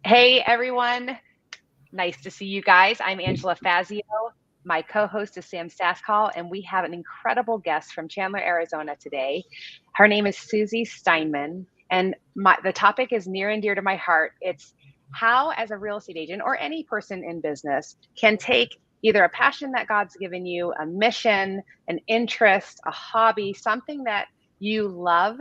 Hey everyone, nice to see you guys. I'm Angela Fazio. My co-host is Sam Staskal, and we have an incredible guest from Chandler, Arizona today. Her name is Suzy Steinmann, and the topic is near and dear to my heart. It's how, as a real estate agent or any person in business, can take either a passion that God's given you, a mission, an interest, a hobby, something that you love,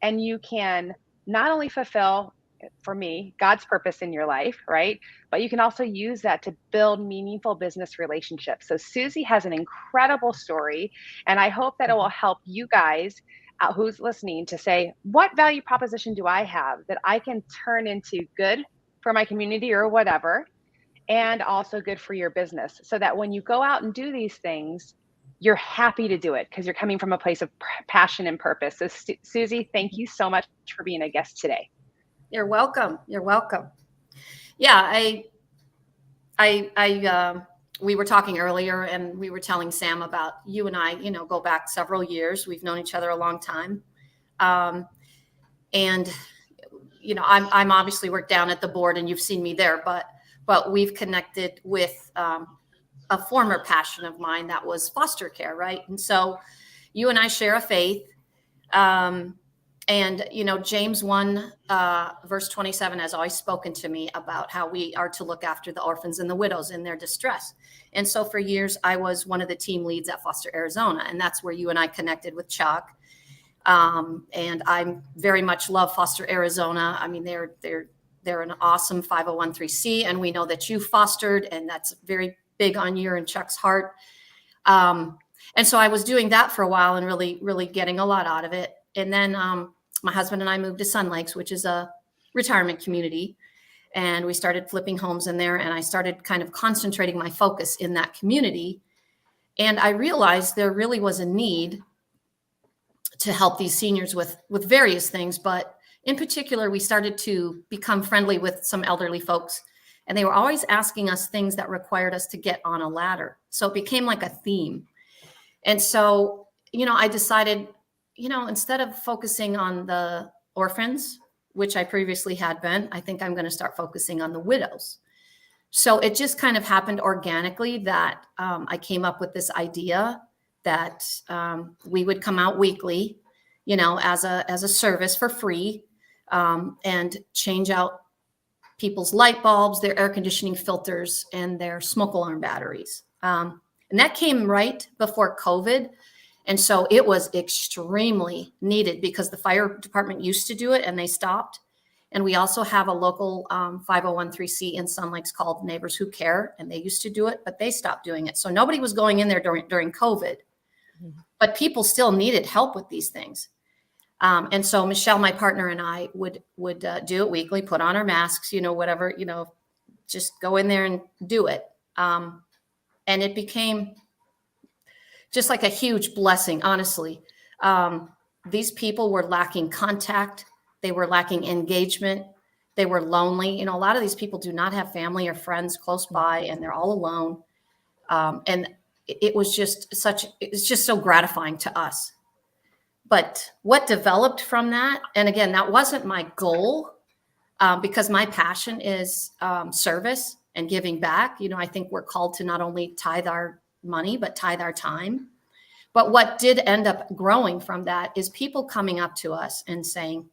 and you can not only fulfill, for me, God's purpose in your life, right? But you can also use that to build meaningful business relationships. So Suzy has an incredible story, and I hope that it will help you guys who's listening to say, what value proposition do I have that I can turn into good for my community or whatever, and also good for your business, so that when you go out and do these things, you're happy to do it because you're coming from a place of passion and purpose. So Suzy, thank you so much for being a guest today. You're welcome. You're welcome. Yeah, we were talking earlier, and we were telling Sam about you and I. Go back several years. We've known each other a long time, and I'm obviously worked down at the board, and you've seen me there, but we've connected with a former passion of mine that was foster care, right? And so you and I share a faith. And, James 1, verse 27 has always spoken to me about how we are to look after the orphans and the widows in their distress. And so for years, I was one of the team leads at Foster Arizona, and that's where you and I connected with Chuck. And I very much love Foster Arizona. I mean, they're an awesome 501(c), and we know that you fostered, and that's very big on your and Chuck's heart. And so I was doing that for a while and really, really getting a lot out of it. And then my husband and I moved to Sun Lakes, which is a retirement community. And we started flipping homes in there. And I started kind of concentrating my focus in that community. And I realized there really was a need to help these seniors with various things. But in particular, we started to become friendly with some elderly folks. And they were always asking us things that required us to get on a ladder. So it became like a theme. And so, I decided, instead of focusing on the orphans, which I previously had been, I think I'm going to start focusing on the widows. So it just kind of happened organically that I came up with this idea that we would come out weekly, as a service for free, and change out people's light bulbs, their air conditioning filters, and their smoke alarm batteries. And that came right before COVID. And so it was extremely needed because the fire department used to do it and they stopped. And we also have a local 501(c) in Sun Lakes called Neighbors Who Care, and they used to do it, but they stopped doing it. So nobody was going in there during COVID, but people still needed help with these things. And so Michelle, my partner, and I would do it weekly, put on our masks, whatever, just go in there and do it. And it became just like a huge blessing, honestly. These people were lacking contact. They were lacking engagement. They were lonely. A lot of these people do not have family or friends close by, and they're all alone. And it's just so gratifying to us. But what developed from that, and again, that wasn't my goal, because my passion is service and giving back. I think we're called to not only tithe our money, but tithe our time. But what did end up growing from that is people coming up to us and saying,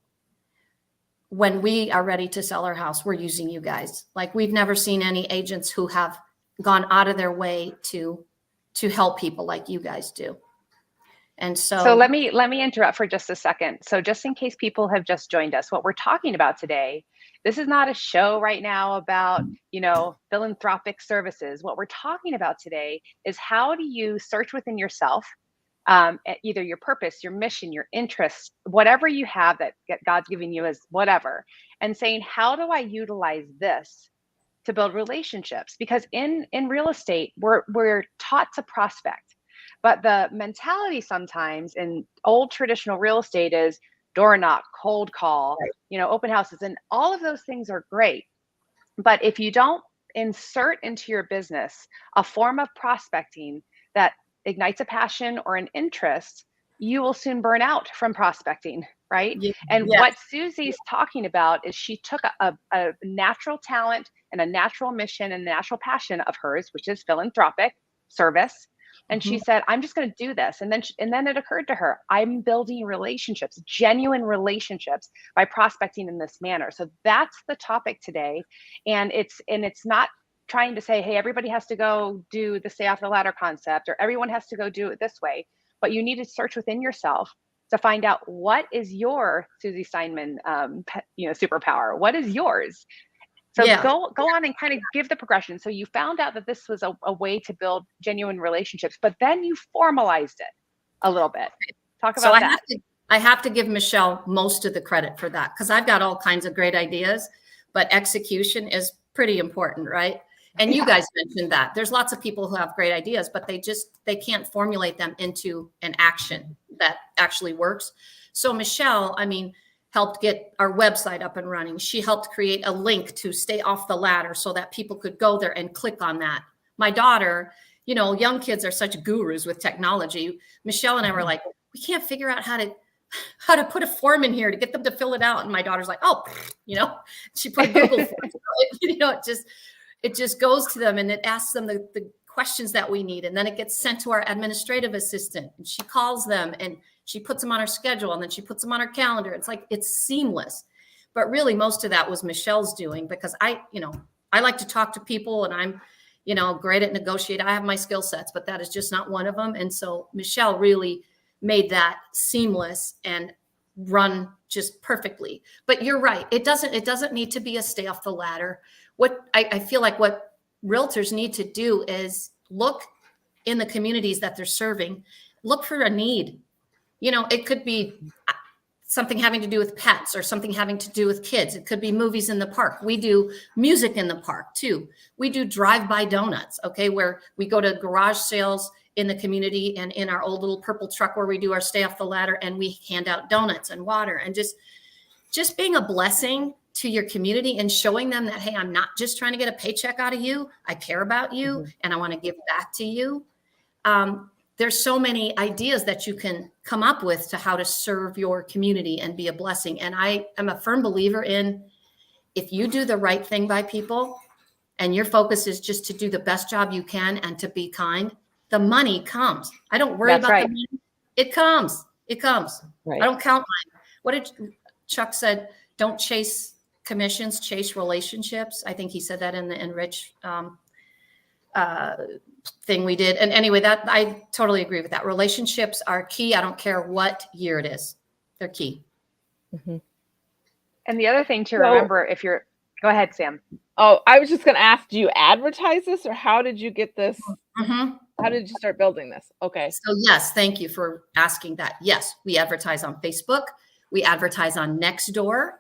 when we are ready to sell our house, we're using you guys. Like, we've never seen any agents who have gone out of their way to help people like you guys do. And so let me interrupt for just a second. So just in case people have just joined us, what we're talking about today, this is not a show right now about, philanthropic services. What we're talking about today is, how do you search within yourself, either your purpose, your mission, your interests, whatever you have that God's giving you as whatever, and saying, how do I utilize this to build relationships? Because in real estate, we're taught to prospect. But the mentality sometimes in old traditional real estate is door knock, cold call, open houses, and all of those things are great. But if you don't insert into your business a form of prospecting that ignites a passion or an interest, you will soon burn out from prospecting. right? Yeah. And Yes. what Suzy's talking about is she took a natural talent and a natural mission and a natural passion of hers, which is philanthropic service. And she Mhm. said, I'm just going to do this. And then it occurred to her, I'm building relationships, genuine relationships by prospecting in this manner. So that's the topic today. And it's not trying to say, hey, everybody has to go do the stay off the ladder concept or everyone has to go do it this way. But you need to search within yourself to find out what is your Suzy Steinmann, superpower. What is yours? So Yeah. go on and kind of give the progression. So you found out that this was a way to build genuine relationships, but then you formalized it a little bit. Talk So about that. I have to give Michelle most of the credit for that because I've got all kinds of great ideas, but execution is pretty important, right? And you Yeah. guys mentioned that there's lots of people who have great ideas, but they can't formulate them into an action that actually works. So Michelle, I mean, helped get our website up and running. She helped create a link to Stay Off the Ladder so that people could go there and click on that. My daughter, you know, young kids are such gurus with technology. Michelle and I were like, we can't figure out how to put a form in here to get them to fill it out. And my daughter's like, oh, you know, she put a Google form. You know, it just goes to them and it asks them the questions that we need. And then it gets sent to our administrative assistant and she calls them and she puts them on her schedule and then she puts them on her calendar. It's like, it's seamless. But really most of that was Michelle's doing because I like to talk to people and I'm, great at negotiate. I have my skill sets, but that is just not one of them. And so Michelle really made that seamless and run just perfectly. But you're right. It doesn't need to be a stay off the ladder. What I feel like what realtors need to do is look in the communities that they're serving, look for a need. It could be something having to do with pets or something having to do with kids. It could be movies in the park. We do music in the park too. We do drive-by donuts, okay, where we go to garage sales in the community and in our old little purple truck where we do our stay off the ladder and we hand out donuts and water and just being a blessing to your community and showing them that, hey, I'm not just trying to get a paycheck out of you. I care about you and I want to give back to you. There's so many ideas that you can come up with to how to serve your community and be a blessing. And I am a firm believer in if you do the right thing by people and your focus is just to do the best job you can and to be kind, the money comes. I don't worry That's about right. the money. It comes. It comes. Right. I don't count mine. What did Chuck said? Don't chase commissions, chase relationships. I think he said that in the Enrich thing we did. And anyway, that I totally agree with that. Relationships are key. I don't care what year it is. They're key. And the other thing to remember, go ahead, Sam. Oh, I was just going to ask, do you advertise this or how did you get this? How did you start building this? Okay. So yes, thank you for asking that. Yes, we advertise on Facebook. We advertise on Nextdoor,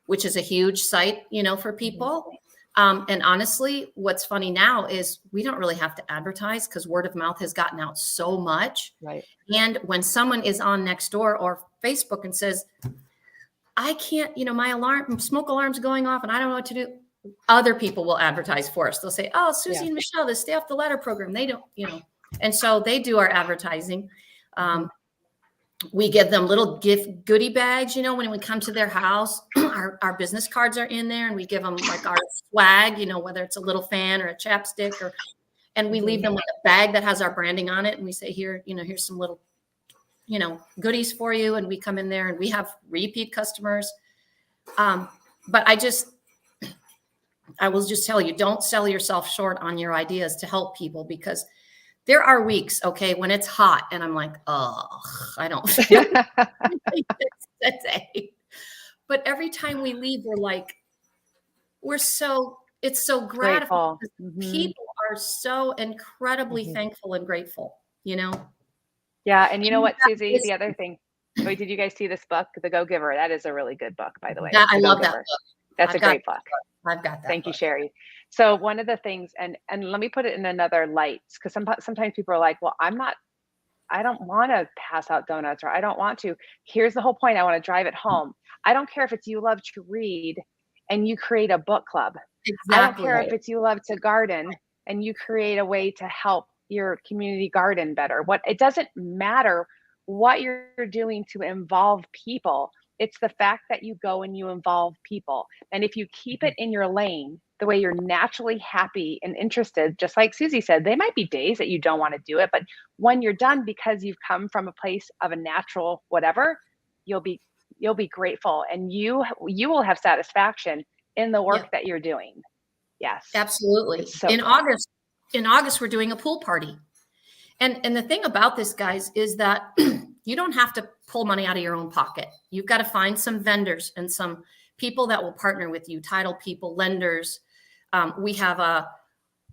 which is a huge site, for people. And honestly, what's funny now is we don't really have to advertise because word of mouth has gotten out so much. Right. And when someone is on Nextdoor or Facebook and says, I can't, my smoke alarm's going off and I don't know what to do, other people will advertise for us. They'll say, oh, Suzy and Michelle, the Stay Off the Ladder program. They don't, and so they do our advertising. We give them little goodie bags, when we come to their house, our business cards are in there and we give them like our swag, whether it's a little fan or a chapstick and we leave them with a bag that has our branding on it. And we say, here, here's some little, goodies for you. And we come in there and we have repeat customers. But I will just tell you, don't sell yourself short on your ideas to help people because there are weeks, okay, when it's hot and I'm like, oh, I don't feel that day. But every time we leave, we're like, it's so gratifying. People are so incredibly thankful and grateful, Yeah. And you know what, Suzy, the other thing, wait, did you guys see this book, The Go-Giver? That is a really good book, by the way. I love that book. That's a great book. I've got that. Thank you, Sherry. So one of the things, and let me put it in another light, because sometimes people are like, well, I don't want to pass out donuts, or I don't want to. Here's the whole point. I want to drive it home. I don't care if it's you love to read and you create a book club. Exactly. I don't care if it's you love to garden and you create a way to help your community garden better. It doesn't matter what you're doing to involve people. It's the fact that you go and you involve people. And if you keep it in your lane, the way you're naturally happy and interested, just like Suzy said, there might be days that you don't want to do it, but when you're done, because you've come from a place of a natural whatever, you'll be grateful, and you will have satisfaction in the work that you're doing. Yes, absolutely. So in August, we're doing a pool party. And the thing about this, guys, is that you don't have to pull money out of your own pocket. You've got to find some vendors and some people that will partner with you, title people, lenders. We have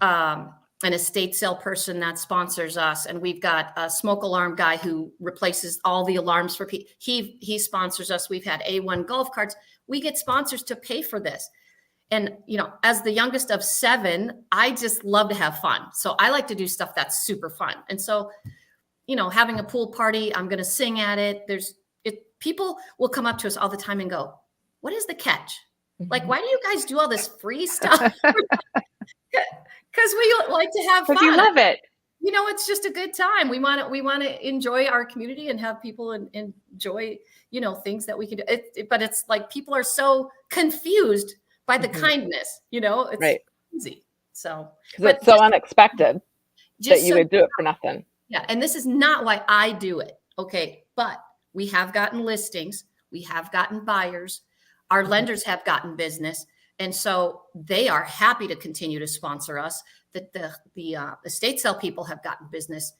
an estate sale person that sponsors us, and we've got a smoke alarm guy who replaces all the alarms for people. He sponsors us. We've had A1 golf carts. We get sponsors to pay for this. And, as the youngest of 7, I just love to have fun. So I like to do stuff that's super fun. And so, having a pool party, I'm going to sing at it. People will come up to us all the time and go, what is the catch? Like, why do you guys do all this free stuff? Because we like to have fun. Because you love it. It's just a good time. We want to enjoy our community and have people enjoy, things that we can do. But it's like people are so confused by the kindness, it's right. easy. So, but it's so unexpected that you would do it for nothing. Yeah. And this is not why I do it. Okay. But we have gotten listings. We have gotten buyers. Our lenders have gotten business. And so they are happy to continue to sponsor us. The estate sale people have gotten business.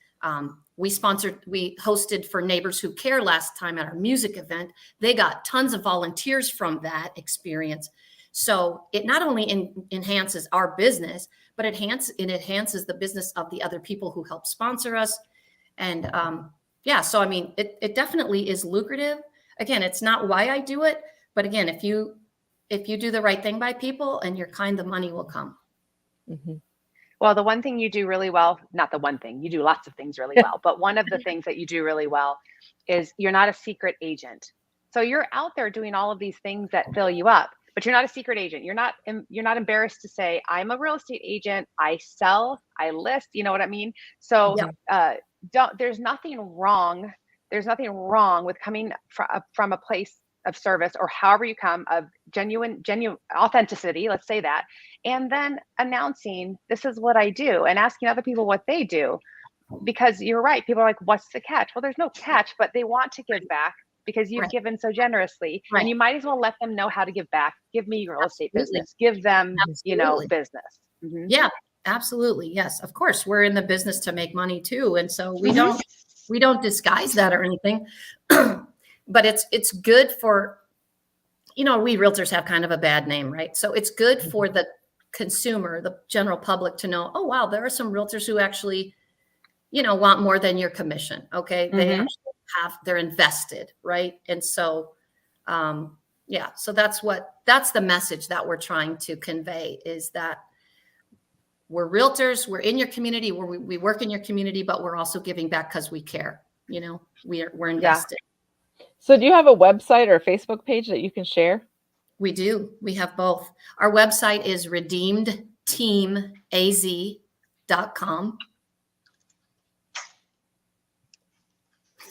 We hosted for Neighbors Who Care last time at our music event. They got tons of volunteers from that experience. So it not only enhances our business, but it enhances the business of the other people who help sponsor us. And so, I mean, it definitely is lucrative. Again, it's not why I do it, but again, if you do the right thing by people and you're kind, the money will come. Mm-hmm. Well, the one thing you do really well, not the one thing, you do lots of things really well, but one of the things that you do really well is you're not a secret agent. So you're out there doing all of these things that fill you up, but you're not a secret agent. You're not embarrassed to say, I'm a real estate agent. I sell, I list, you know what I mean? So there's nothing wrong. There's nothing wrong with coming from a place of service, or however you come, of genuine authenticity, let's say that, and then announcing, this is what I do, and asking other people what they do. Because you're right, people are like, what's the catch? Well, there's no catch, but they want to give back because you've given so generously, and you might as well let them know how to give back. Give me your real estate business, give them business. Mm-hmm. Yeah, absolutely. Yes, of course, we're in the business to make money too, and so we don't disguise that or anything. But it's good for, we realtors have kind of a bad name, right? So it's good for the consumer, the general public, to know, oh, wow, there are some realtors who actually, want more than your commission. Okay. They actually they're invested. Right. And so, so that's the message that we're trying to convey, is that we're realtors, we're in your community, we work in your community, but we're also giving back because we care, we're invested. Yeah. So do you have a website or a Facebook page that you can share? We do. We have both. Our website is redeemedteamaz.com.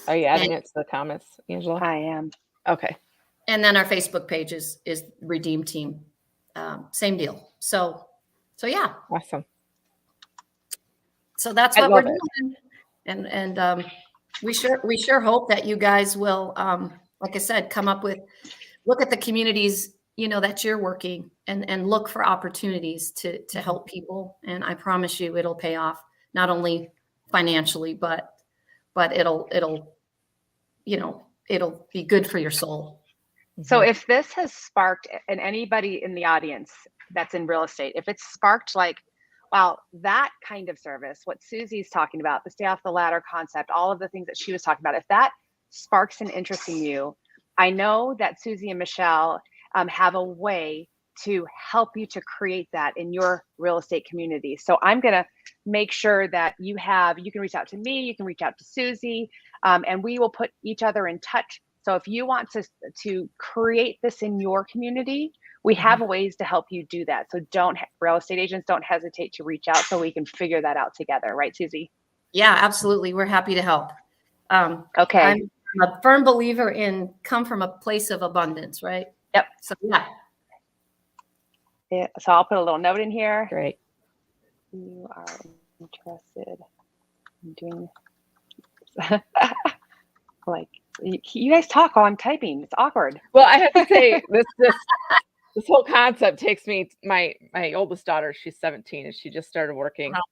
Are you adding it to the comments, Angela? I am. Okay. And then our Facebook page is Redeem Team. Same deal. So yeah. Awesome. So that's what we're doing. And we sure hope that you guys will, like I said, look at the communities, that you're working, and look for opportunities to help people. And I promise you, it'll pay off, not only financially, but it'll be good for your soul. So if this has sparked, and anybody in the audience that's in real estate, if it's sparked like, wow, that kind of service, what Suzy's talking about, the stay off the ladder concept, all of the things that she was talking about, if that sparks an interest in you, I know that Suzy and Michelle have a way to help you to create that in your real estate community. So I'm going to make sure that you can reach out to me, you can reach out to Suzy, and we will put each other in touch. So if you want to create this in your community, we have ways to help you do that. So real estate agents, don't hesitate to reach out so we can figure that out together. Right, Suzy? Yeah, absolutely. We're happy to help. Okay. a firm believer in come from a place of abundance, right? Yep. So yeah. Yeah, so I'll put a little note in here. Great. You are interested in doing like you guys talk while I'm typing. It's awkward. Well, I have to say this whole concept takes me. My oldest daughter, she's 17, and she just started working. Wow.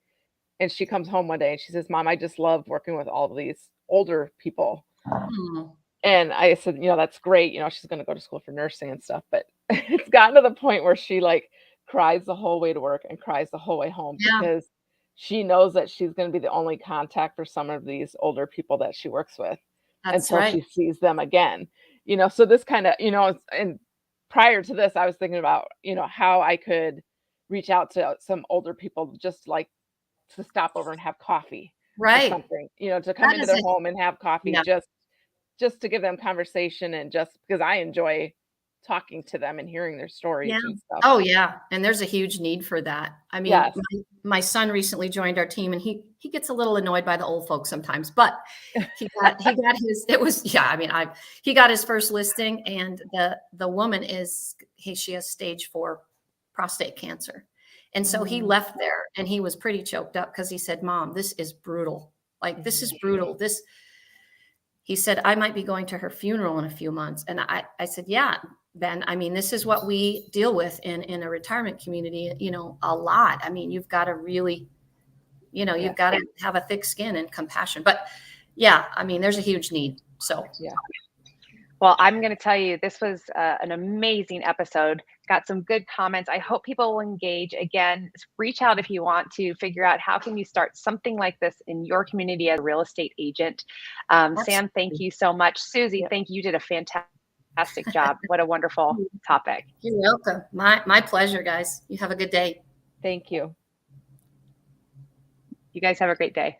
And she comes home one day and she says, "Mom, I just love working with all of these older people." And I said, that's great. She's going to go to school for nursing and stuff. But it's gotten to the point where she like cries the whole way to work and cries the whole way home because she knows that she's going to be the only contact for some of these older people that she works with until she sees them again. So this kind of, and prior to this, I was thinking about, how I could reach out to some older people just like to stop over and have coffee or something, to come into their home and have coffee just to give them conversation and just because I enjoy talking to them and hearing their stories and stuff. Oh yeah. And there's a huge need for that. I mean, my son recently joined our team and he gets a little annoyed by the old folks sometimes, but he got he got his first listing and the woman she has stage 4 prostate cancer. And so he left there and he was pretty choked up because he said, "Mom, this is brutal. Like, this is brutal. He said, "I might be going to her funeral in a few months." And I said, "Yeah, Ben, I mean, this is what we deal with in a retirement community, a lot. I mean, you've got to really, you've got to have a thick skin and compassion." But yeah, I mean, there's a huge need. So, yeah. Well, I'm going to tell you, this was an amazing episode. Got some good comments. I hope people will engage. Again, reach out if you want to figure out how can you start something like this in your community as a real estate agent. Sam, thank you so much. Suzy, thank you. You did a fantastic job. What a wonderful topic. You're welcome. My pleasure, guys. You have a good day. Thank you. You guys have a great day.